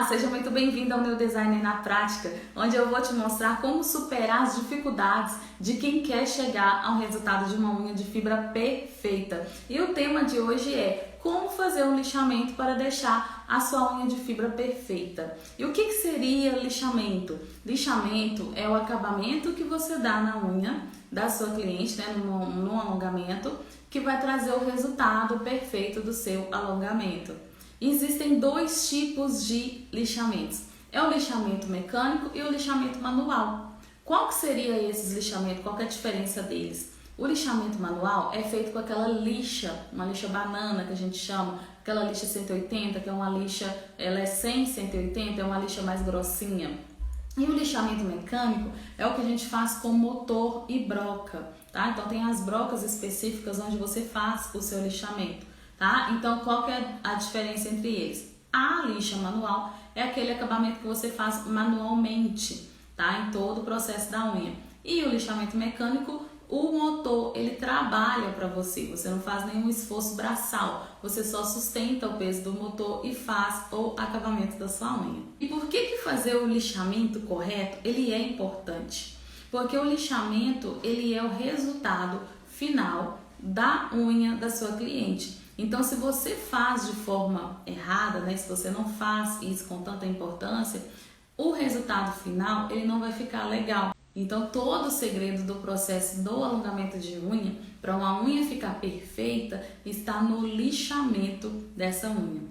Seja muito bem-vindo ao meu Design na Prática, onde eu vou te mostrar como superar as dificuldades de quem quer chegar ao resultado de uma unha de fibra perfeita. E o tema de hoje é como fazer um lixamento para deixar a sua unha de fibra perfeita. E o que seria lixamento? Lixamento é o acabamento que você dá na unha da sua cliente, no alongamento, que vai trazer o resultado perfeito do seu alongamento. Existem dois tipos de lixamentos. É o lixamento mecânico e o lixamento manual. Qual que seria esses lixamentos? Qual que é a diferença deles? O lixamento manual é feito com aquela lixa, uma lixa banana que a gente chama, aquela lixa 180, que é uma lixa, ela é 100, 180, é uma lixa mais grossinha. E o lixamento mecânico é o que a gente faz com motor e broca, tá? Então tem as brocas específicas onde você faz o seu lixamento. Tá? Então, qual que é a diferença entre eles? A lixa manual é aquele acabamento que você faz manualmente, tá? Em todo o processo da unha. E o lixamento mecânico, o motor, ele trabalha para você. Você não faz nenhum esforço braçal. Você só sustenta o peso do motor e faz o acabamento da sua unha. E por que fazer o lixamento correto, ele é importante? Porque o lixamento, ele é o resultado final da unha da sua cliente. Então, se você faz de forma errada, se você não faz isso com tanta importância, o resultado final ele não vai ficar legal. Então, todo o segredo do processo do alongamento de unha, para uma unha ficar perfeita, está no lixamento dessa unha.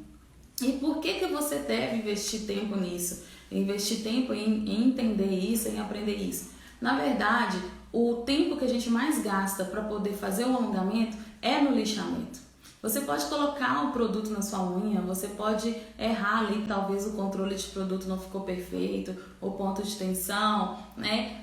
E por que você deve investir tempo nisso? Investir tempo em entender isso, em aprender isso? Na verdade, o tempo que a gente mais gasta para poder fazer o alongamento é no lixamento. Você pode colocar o produto na sua unha, você pode errar ali, talvez o controle de produto não ficou perfeito, o ponto de tensão,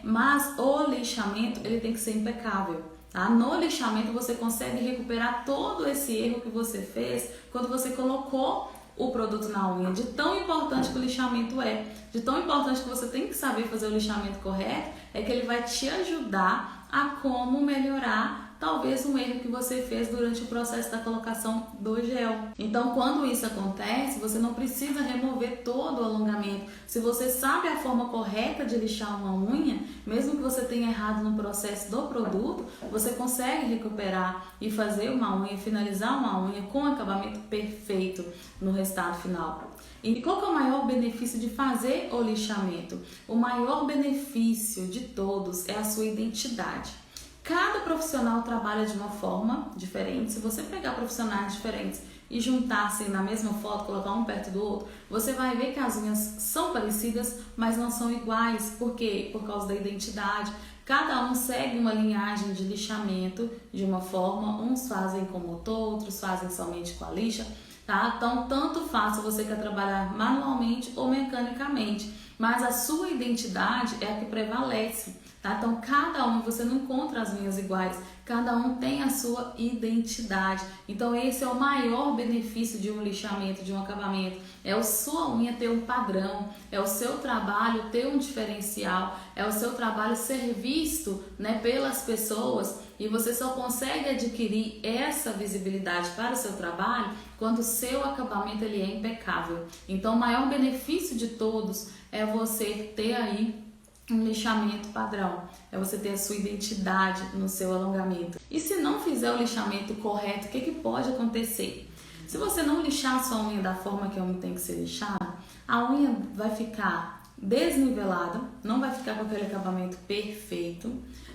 Mas o lixamento, ele tem que ser impecável, tá? No lixamento você consegue recuperar todo esse erro que você fez quando você colocou o produto na unha, de tão importante que o lixamento é, de tão importante que você tem que saber fazer o lixamento correto, é que ele vai te ajudar a como melhorar talvez um erro que você fez durante o processo da colocação do gel. Então, quando isso acontece, você não precisa remover todo o alongamento. Se você sabe a forma correta de lixar uma unha, mesmo que você tenha errado no processo do produto, você consegue recuperar e fazer uma unha, finalizar uma unha com acabamento perfeito no resultado final. E qual que é o maior benefício de fazer o lixamento? O maior benefício de todos é a sua identidade. Cada profissional trabalha de uma forma diferente. Se você pegar profissionais diferentes e juntar assim na mesma foto, colocar um perto do outro, você vai ver que as unhas são parecidas, mas não são iguais. Por quê? Por causa da identidade. Cada um segue uma linhagem de lixamento de uma forma. Uns fazem com motor, outros fazem somente com a lixa, tá? Então, tanto faz se você quer trabalhar manualmente ou mecanicamente, mas a sua identidade é a que prevalece. Tá? Então, cada um, você não encontra as unhas iguais, cada um tem a sua identidade. Então, esse é o maior benefício de um lixamento, de um acabamento. É a sua unha ter um padrão, é o seu trabalho ter um diferencial, é o seu trabalho ser visto pelas pessoas, e você só consegue adquirir essa visibilidade para o seu trabalho quando o seu acabamento ele é impecável. Então, o maior benefício de todos é você ter aí um lixamento padrão, é você ter a sua identidade no seu alongamento. E se não fizer o lixamento correto, o que pode acontecer? Se você não lixar a sua unha da forma que a unha tem que ser lixada, a unha vai ficar desnivelada, não vai ficar com aquele acabamento perfeito,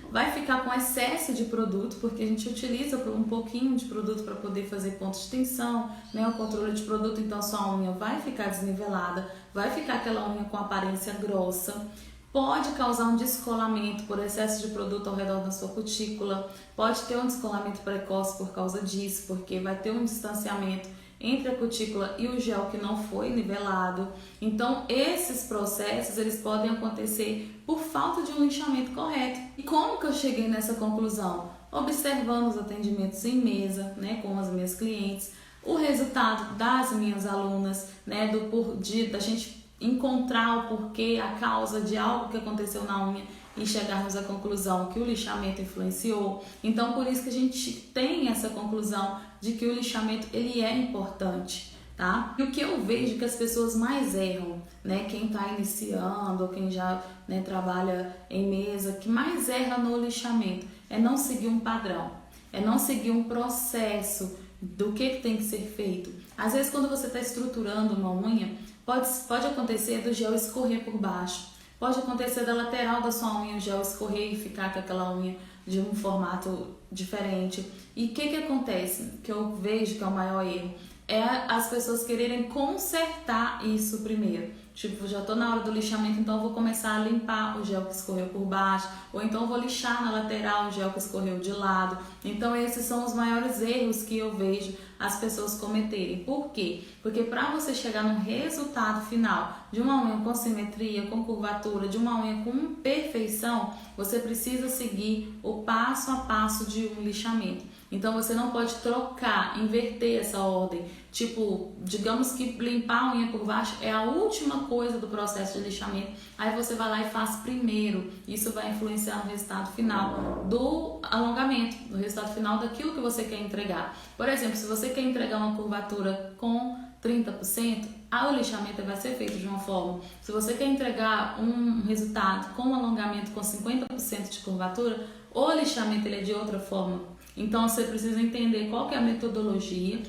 vai ficar com excesso de produto, porque a gente utiliza um pouquinho de produto para poder fazer pontos de tensão, o controle de produto, então a sua unha vai ficar desnivelada, vai ficar aquela unha com aparência grossa. Pode causar um descolamento por excesso de produto ao redor da sua cutícula, pode ter um descolamento precoce por causa disso, porque vai ter um distanciamento entre a cutícula e o gel que não foi nivelado. Então, esses processos eles podem acontecer por falta de um lixamento correto. E como que eu cheguei nessa conclusão? Observando os atendimentos em mesa, com as minhas clientes, o resultado das minhas alunas, da gente encontrar o porquê, a causa de algo que aconteceu na unha e chegarmos à conclusão que o lixamento influenciou. Então, por isso que a gente tem essa conclusão de que o lixamento ele é importante, tá? E o que eu vejo que as pessoas mais erram, né? Quem tá iniciando ou quem já, né, trabalha em mesa, que mais erra no lixamento é não seguir um padrão, é não seguir um processo do que tem que ser feito. Às vezes quando você está estruturando uma unha, pode acontecer do gel escorrer por baixo, pode acontecer da lateral da sua unha o gel escorrer e ficar com aquela unha de um formato diferente. E o que acontece? Que eu vejo que é o maior erro é as pessoas quererem consertar isso primeiro. Tipo, já tô na hora do lixamento, então eu vou começar a limpar o gel que escorreu por baixo, ou então eu vou lixar na lateral o gel que escorreu de lado. Então esses são os maiores erros que eu vejo as pessoas cometerem. Por quê? Porque para você chegar no resultado final de uma unha com simetria, com curvatura, de uma unha com perfeição, você precisa seguir o passo a passo de um lixamento. Então você não pode trocar, inverter essa ordem. Tipo, digamos que limpar a unha por baixo é a última coisa do processo de lixamento. Aí você vai lá e faz primeiro. Isso vai influenciar no resultado final do alongamento, no resultado final daquilo que você quer entregar. Por exemplo, se você quer entregar uma curvatura com 30%, o lixamento vai ser feito de uma forma. Se você quer entregar um resultado com um alongamento com 50% de curvatura, o lixamento ele é de outra forma. Então você precisa entender qual que é a metodologia,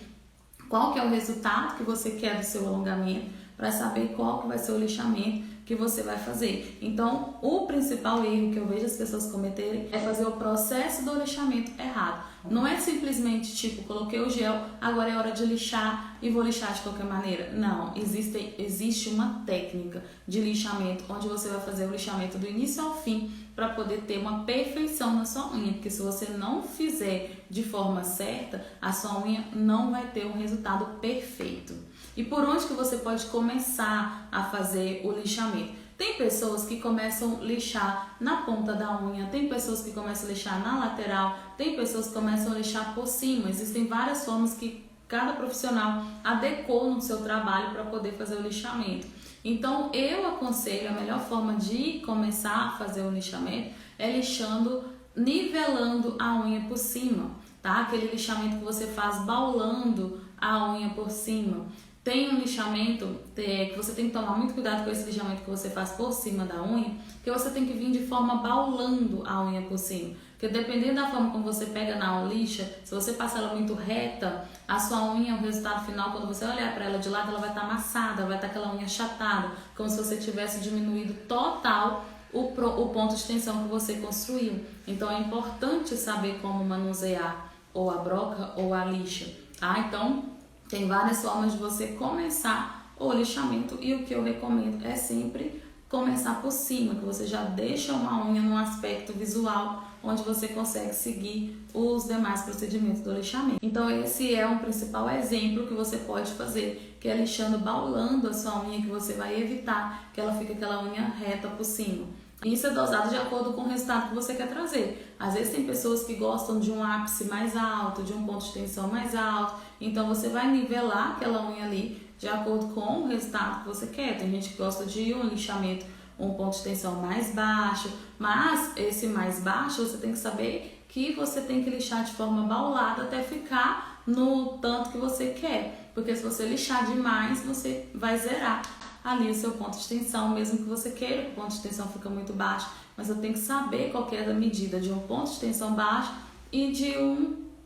qual que é o resultado que você quer do seu alongamento, para saber qual que vai ser o lixamento que você vai fazer. Então, o principal erro que eu vejo as pessoas cometerem é fazer o processo do lixamento errado. Não é simplesmente tipo, coloquei o gel, agora é hora de lixar e vou lixar de qualquer maneira. Não, existe uma técnica de lixamento onde você vai fazer o lixamento do início ao fim para poder ter uma perfeição na sua unha, porque se você não fizer de forma certa, a sua unha não vai ter um resultado perfeito. E por onde que você pode começar a fazer o lixamento? Tem pessoas que começam a lixar na ponta da unha, tem pessoas que começam a lixar na lateral, tem pessoas que começam a lixar por cima. Existem várias formas que cada profissional adequou no seu trabalho para poder fazer o lixamento. Então eu aconselho, a melhor forma de começar a fazer o lixamento é lixando, nivelando a unha por cima, tá? Aquele lixamento que você faz baulando a unha por cima. Tem um lixamento que você tem que tomar muito cuidado com esse lixamento que você faz por cima da unha, que você tem que vir de forma baulando a unha por cima. Porque dependendo da forma como você pega na lixa, se você passar ela muito reta, a sua unha, o resultado final, quando você olhar para ela de lado, ela vai estar amassada, vai estar aquela unha achatada, como se você tivesse diminuído total o ponto de tensão que você construiu. Então é importante saber como manusear ou a broca ou a lixa, tá? Então tem várias formas de você começar o lixamento e o que eu recomendo é sempre começar por cima, que você já deixa uma unha num aspecto visual onde você consegue seguir os demais procedimentos do lixamento. Então esse é um principal exemplo que você pode fazer, que é lixando, baulando a sua unha, que você vai evitar que ela fique aquela unha reta por cima. Isso é dosado de acordo com o resultado que você quer trazer. Às vezes tem pessoas que gostam de um ápice mais alto, de um ponto de tensão mais alto, então você vai nivelar aquela unha ali de acordo com o resultado que você quer. Tem gente que gosta de um lixamento, um ponto de tensão mais baixo, mas esse mais baixo você tem que saber que você tem que lixar de forma baulada até ficar no tanto que você quer, porque se você lixar demais, você vai zerar ali o seu ponto de tensão, mesmo que você queira que o ponto de tensão fica muito baixo, mas eu tenho que saber qual que é a medida de um ponto de tensão baixo e de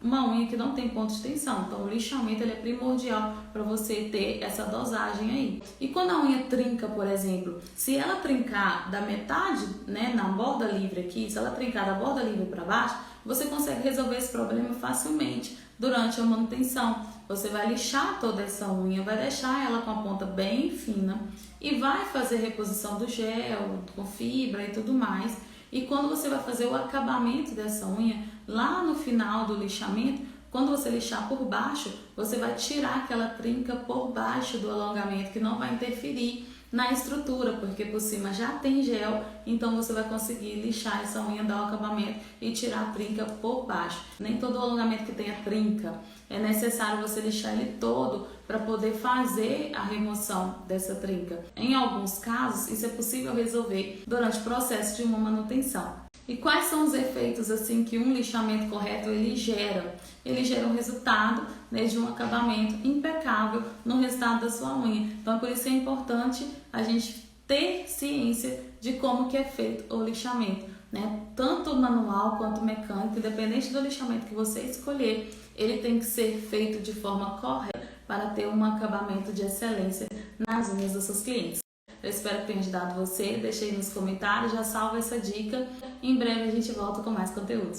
uma unha que não tem ponto de tensão. Então o lixamento ele é primordial para você ter essa dosagem aí. E quando a unha trinca, por exemplo, se ela trincar da metade, né, na borda livre aqui, se ela trincar da borda livre para baixo, você consegue resolver esse problema facilmente durante a manutenção. Você vai lixar toda essa unha, vai deixar ela com a ponta bem fina e vai fazer reposição do gel, com fibra e tudo mais. E quando você vai fazer o acabamento dessa unha, lá no final do lixamento, quando você lixar por baixo, você vai tirar aquela trinca por baixo do alongamento, que não vai interferir na estrutura, porque por cima já tem gel, então você vai conseguir lixar essa unha, dar o acabamento e tirar a trinca por baixo. Nem todo alongamento que tenha trinca é necessário você lixar ele todo para poder fazer a remoção dessa trinca. Em alguns casos, isso é possível resolver durante o processo de uma manutenção. E quais são os efeitos assim que um lixamento correto ele gera? Ele gera um resultado, né, de um acabamento impecável no resultado da sua unha. Então por isso é importante a gente ter ciência de como que é feito o lixamento, né? Tanto manual quanto mecânico, independente do lixamento que você escolher, ele tem que ser feito de forma correta para ter um acabamento de excelência nas unhas dos seus clientes. Eu espero que tenha ajudado você, deixe aí nos comentários, já salva essa dica. Em breve a gente volta com mais conteúdo.